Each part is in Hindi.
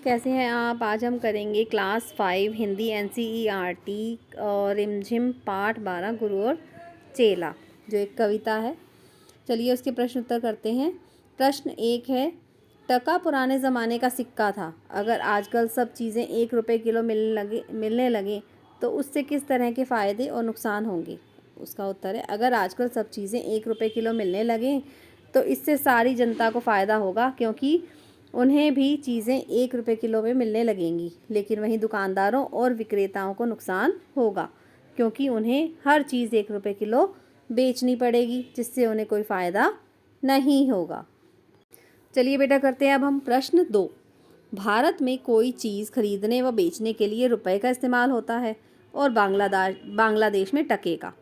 कैसे हैं आप। आज हम करेंगे क्लास 5 हिंदी एनसीईआरटी और रिमझिम पाठ 12 गुरु और चेला, जो एक कविता है। चलिए उसके प्रश्न उत्तर करते हैं। प्रश्न 1 है, टका पुराने ज़माने का सिक्का था। अगर आजकल सब चीज़ें 1 रुपये किलो मिलने लगे तो उससे किस तरह के फ़ायदे और नुकसान होंगे। उसका उत्तर है, अगर आजकल सब चीज़ें 1 रुपये किलो मिलने लगें तो इससे सारी जनता को फ़ायदा होगा, क्योंकि उन्हें भी चीज़ें 1 रुपये किलो में मिलने लगेंगी। लेकिन वहीं दुकानदारों और विक्रेताओं को नुकसान होगा, क्योंकि उन्हें हर चीज़ 1 रुपये किलो बेचनी पड़ेगी, जिससे उन्हें कोई फ़ायदा नहीं होगा। चलिए बेटा करते हैं अब हम प्रश्न 2। भारत में कोई चीज़ खरीदने व बेचने के लिए रुपए का इस्तेमाल होता है और बांग्लादेश में टके का।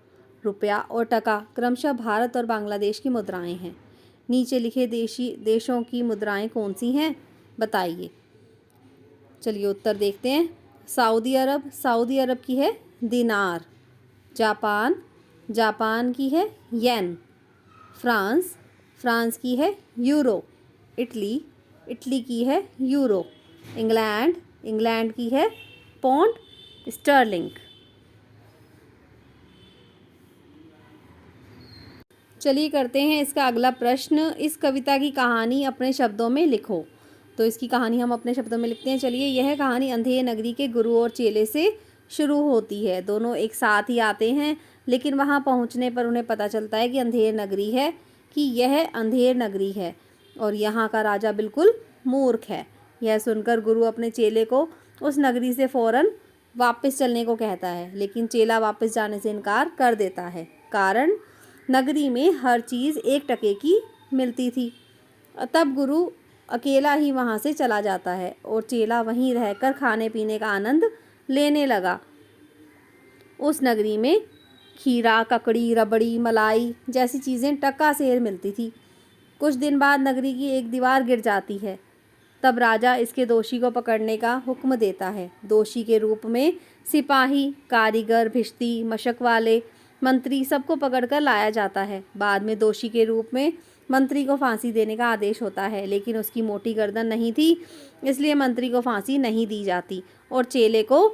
रुपया और टका क्रमशः भारत और बांग्लादेश की मुद्राएं हैं। नीचे लिखे देशों की मुद्राएं कौन सी हैं, बताइए। चलिए उत्तर देखते हैं। सऊदी अरब की है दिनार। जापान की है येन। फ्रांस की है यूरो। इटली की है यूरो। इंग्लैंड की है पौंड स्टर्लिंग। चलिए करते हैं इसका अगला प्रश्न। इस कविता की कहानी अपने शब्दों में लिखो। तो इसकी कहानी हम अपने शब्दों में लिखते हैं। चलिए, यह कहानी अंधेर नगरी के गुरु और चेले से शुरू होती है। दोनों एक साथ ही आते हैं, लेकिन वहां पहुंचने पर उन्हें पता चलता है कि यह अंधेर नगरी है और यहाँ का राजा बिल्कुल मूर्ख है। यह सुनकर गुरु अपने चेले को उस नगरी से फ़ौरन वापस चलने को कहता है, लेकिन चेला वापस जाने से इनकार कर देता है। कारण, नगरी में हर चीज़ 1 टके की मिलती थी। तब गुरु अकेला ही वहाँ से चला जाता है और चेला वहीं रहकर खाने पीने का आनंद लेने लगा। उस नगरी में खीरा, ककड़ी, रबड़ी, मलाई जैसी चीज़ें टका सेर मिलती थी। कुछ दिन बाद नगरी की एक दीवार गिर जाती है। तब राजा इसके दोषी को पकड़ने का हुक्म देता है। दोषी के रूप में सिपाही, कारीगर, भिश्ती, मशक वाले, मंत्री सबको पकड़कर लाया जाता है। बाद में दोषी के रूप में मंत्री को फांसी देने का आदेश होता है, लेकिन उसकी मोटी गर्दन नहीं थी, इसलिए मंत्री को फांसी नहीं दी जाती और चेले को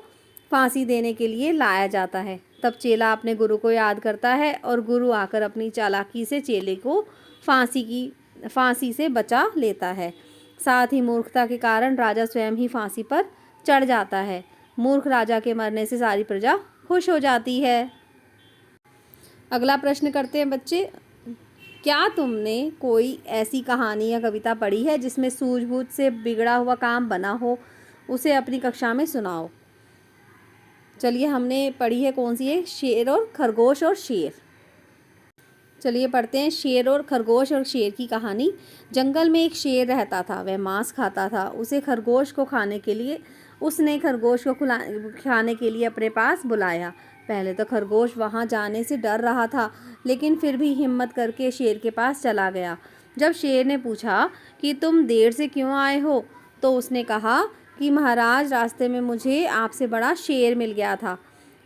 फांसी देने के लिए लाया जाता है। तब चेला अपने गुरु को याद करता है और गुरु आकर अपनी चालाकी से चेले को फांसी से बचा लेता है। साथ ही मूर्खता के कारण राजा स्वयं ही फांसी पर चढ़ जाता है। मूर्ख राजा के मरने से सारी प्रजा खुश हो जाती है। अगला प्रश्न करते हैं बच्चे। क्या तुमने कोई ऐसी कहानी या कविता पढ़ी है जिसमें सूझबूझ से बिगड़ा हुआ काम बना हो? उसे अपनी कक्षा में सुनाओ। चलिए, हमने पढ़ी है कौन सी है? शेर और खरगोश और शेर। चलिए पढ़ते हैं। शेर और खरगोश और शेर की कहानी। जंगल में एक शेर रहता था। वह मांस खाता था। उसने खरगोश को खाने के लिए अपने पास बुलाया। पहले तो खरगोश वहां जाने से डर रहा था, लेकिन फिर भी हिम्मत करके शेर के पास चला गया। जब शेर ने पूछा कि तुम देर से क्यों आए हो, तो उसने कहा कि महाराज, रास्ते में मुझे आपसे बड़ा शेर मिल गया था,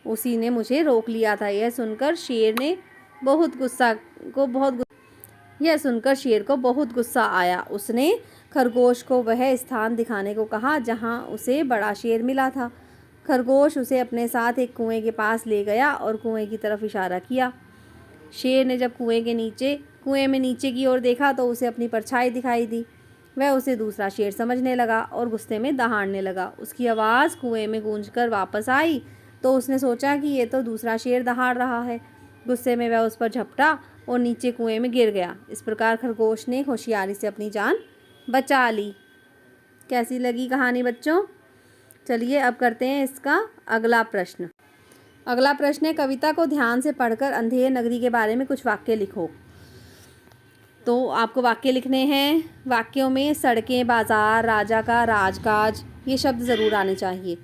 उसी ने मुझे रोक लिया था। यह सुनकर शेर को बहुत गुस्सा आया। उसने खरगोश को वह स्थान दिखाने को कहा जहां उसे बड़ा शेर मिला था। खरगोश उसे अपने साथ एक कुएं के पास ले गया और कुएं की तरफ इशारा किया। शेर ने जब कुएं में नीचे की ओर देखा तो उसे अपनी परछाई दिखाई दी। वह उसे दूसरा शेर समझने लगा और गुस्से में दहाड़ने लगा। उसकी आवाज़ कुएं में गूंजकर वापस आई तो उसने सोचा कि ये तो दूसरा शेर दहाड़ रहा है। गुस्से में वह उस पर झपटा और नीचे कुएं में गिर गया। इस प्रकार खरगोश ने होशियारी से अपनी जान बचा ली। कैसी लगी कहानी बच्चों? चलिए अब करते हैं इसका अगला प्रश्न। अगला प्रश्न है, कविता को ध्यान से पढ़कर अंधेर नगरी के बारे में कुछ वाक्य लिखो। तो आपको वाक्य लिखने हैं। वाक्यों में सड़कें, बाजार, राजा का राजकाज, ये शब्द ज़रूर आने चाहिए।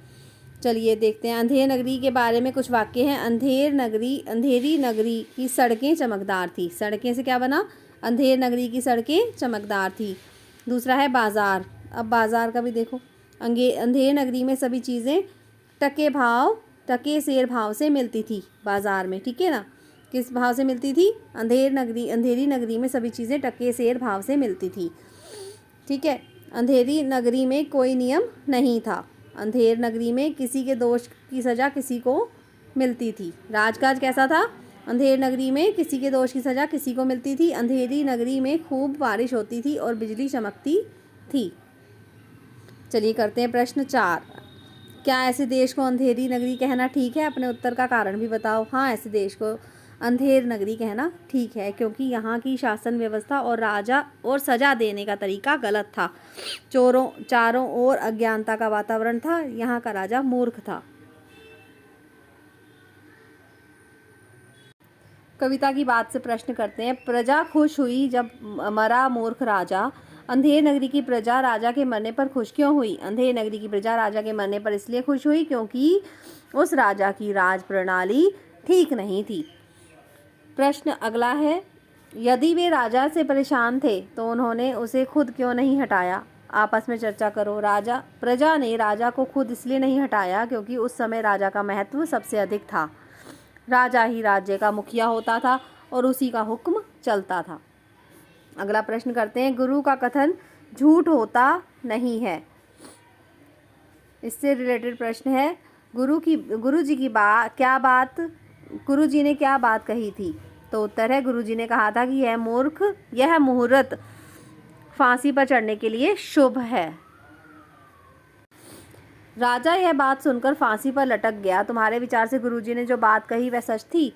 चलिए देखते हैं। अंधेर नगरी के बारे में कुछ वाक्य हैं। अंधेरी नगरी की सड़कें चमकदार थी। सड़कें से क्या बना? अंधेर नगरी की सड़कें चमकदार थी। दूसरा है बाजार। अब बाजार का भी देखो। अंधेर नगरी में सभी चीज़ें टके सेर भाव से मिलती थी बाजार में, ठीक है ना। किस भाव से मिलती थी? अंधेरी नगरी में सभी चीज़ें टके सेर भाव से मिलती थी, ठीक है। अंधेरी नगरी में कोई नियम नहीं था। अंधेर नगरी में किसी के दोष की सज़ा किसी को मिलती थी। राजकाज कैसा था? अंधेर नगरी में किसी के दोष की सज़ा किसी को मिलती थी। अंधेरी नगरी में खूब बारिश होती थी और बिजली चमकती थी। चलिए करते हैं प्रश्न 4। क्या ऐसे देश को अंधेरी नगरी कहना ठीक है? अपने उत्तर का कारण भी बताओ। हाँ, ऐसे देश को अंधेर नगरी कहना ठीक है, क्योंकि यहाँ की शासन व्यवस्था और राजा और सजा देने का तरीका गलत था। चारों ओर अज्ञानता का वातावरण था। यहाँ का राजा मूर्ख था। कविता की बात से प्रश्न करते हैं। प्रजा खुश हुई जब मरा मूर्ख राजा। अंधेर नगरी की प्रजा राजा के मरने पर खुश क्यों हुई? अंधेर नगरी की प्रजा राजा के मरने पर इसलिए खुश हुई क्योंकि उस राजा की राज प्रणाली ठीक नहीं थी। प्रश्न अगला है, यदि वे राजा से परेशान थे तो उन्होंने उसे खुद क्यों नहीं हटाया? आपस में चर्चा करो। प्रजा ने राजा को खुद इसलिए नहीं हटाया क्योंकि उस समय राजा का महत्व सबसे अधिक था। राजा ही राज्य का मुखिया होता था और उसी का हुक्म चलता था। अगला प्रश्न करते हैं। गुरु का कथन झूठ होता नहीं है। इससे रिलेटेड प्रश्न है। गुरु जी ने क्या बात कही थी? तो उत्तर है, गुरु जी ने कहा था कि यह मुहूर्त फांसी पर चढ़ने के लिए शुभ है। राजा यह बात सुनकर फांसी पर लटक गया। तुम्हारे विचार से गुरुजी ने जो बात कही वह सच थी?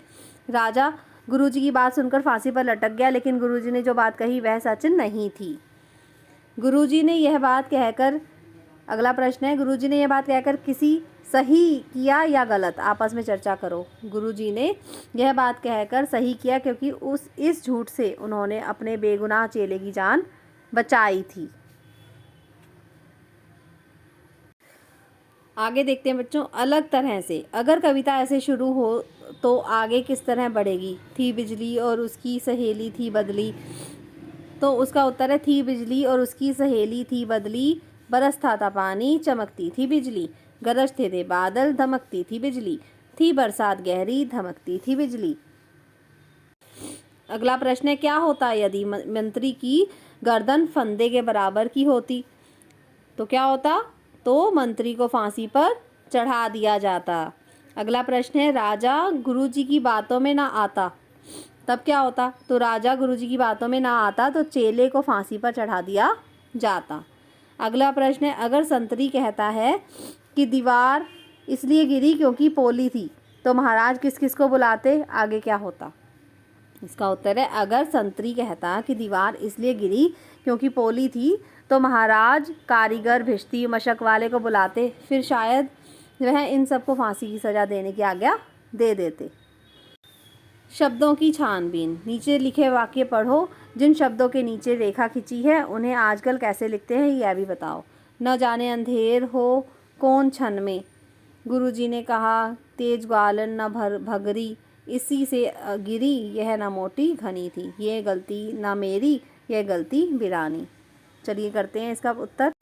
राजा गुरुजी की बात सुनकर फांसी पर लटक गया, लेकिन गुरुजी ने जो बात कही वह सच नहीं थी। गुरुजी ने यह बात कहकर अगला प्रश्न है, गुरुजी ने यह बात कहकर किसी सही किया या गलत? आपस में चर्चा करो। गुरुजी ने यह बात कहकर सही किया क्योंकि इस झूठ से उन्होंने अपने बेगुनाह चेले की जान बचाई थी। आगे देखते हैं बच्चों, अलग तरह से। अगर कविता ऐसे शुरू हो तो आगे किस तरह बढ़ेगी? थी बिजली और उसकी सहेली थी बदली। तो उसका उत्तर है, थी बिजली और उसकी सहेली थी बदली, बरसता था पानी चमकती थी बिजली, गरजते थे बादल धमकती थी बिजली, थी बरसात गहरी धमकती थी बिजली। अगला प्रश्न है, क्या होता यदि मंत्री की गर्दन फंदे के बराबर की होती? तो क्या होता? तो मंत्री को फांसी पर चढ़ा दिया जाता। अगला प्रश्न है, राजा गुरुजी की बातों में ना आता, तब क्या होता? तो राजा गुरुजी की बातों में ना आता तो चेले को फांसी पर चढ़ा दिया जाता। अगला प्रश्न है, अगर संतरी कहता है कि दीवार इसलिए गिरी क्योंकि पोली थी, तो महाराज किस किस को बुलाते? आगे क्या होता? इसका उत्तर है, अगर संतरी कहता कि दीवार इसलिए गिरी क्योंकि पोली थी तो महाराज कारीगर भिश्ती मशक वाले को बुलाते, फिर शायद वह इन सबको फांसी की सज़ा देने की आज्ञा दे देते। शब्दों की छानबीन। नीचे लिखे वाक्य पढ़ो। जिन शब्दों के नीचे रेखा खींची है उन्हें आजकल कैसे लिखते हैं यह भी बताओ। न जाने अंधेर हो कौन छन में, गुरुजी ने कहा तेज ग्वालन न भगरी, इसी से गिरी यह न मोटी घनी थी, ये गलती न मेरी यह गलती बिरानी। चलिए करते हैं इसका उत्तर।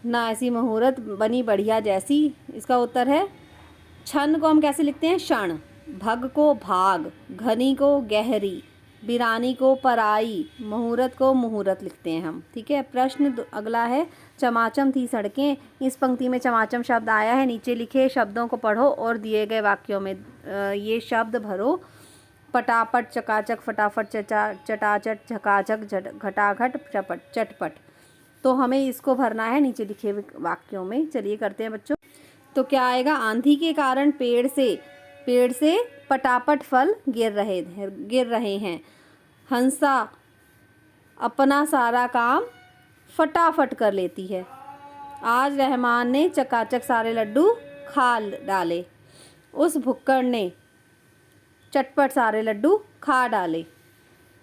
ना ऐसी मुहूर्त बनी बढ़िया जैसी। इसका उत्तर है, छन को हम कैसे लिखते हैं? क्षण, भग को भाग, घनी को गहरी, बिरानी को पराई, मुहूर्त को मुहूर्त लिखते हैं हम। ठीक है। प्रश्न अगला है, चमाचम थी सड़कें। इस पंक्ति में चमाचम शब्द आया है। नीचे लिखे शब्दों को पढ़ो और दिए गए वाक्यों में ये शब्द भरो। पटापट, चकाचक, फटाफट, चटाचट, झकाझक, घटाघट, चटपट। तो हमें इसको भरना है नीचे लिखे वाक्यों में। चलिए करते हैं बच्चों। तो क्या आएगा? आंधी के कारण पेड़ से पटापट फल गिर रहे हैं। हंसा अपना सारा काम फटाफट कर लेती है। आज रहमान ने चकाचक सारे लड्डू खा डाले। उस भुक्कड़ ने चटपट सारे लड्डू खा डाले।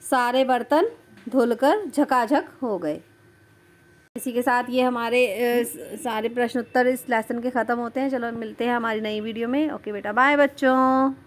सारे बर्तन धुलकर झकाझक हो गए। इसी के साथ ये हमारे सारे प्रश्न उत्तर इस लेसन के ख़त्म होते हैं। चलो मिलते हैं हमारी नई वीडियो में। ओके बेटा, बाय बच्चों।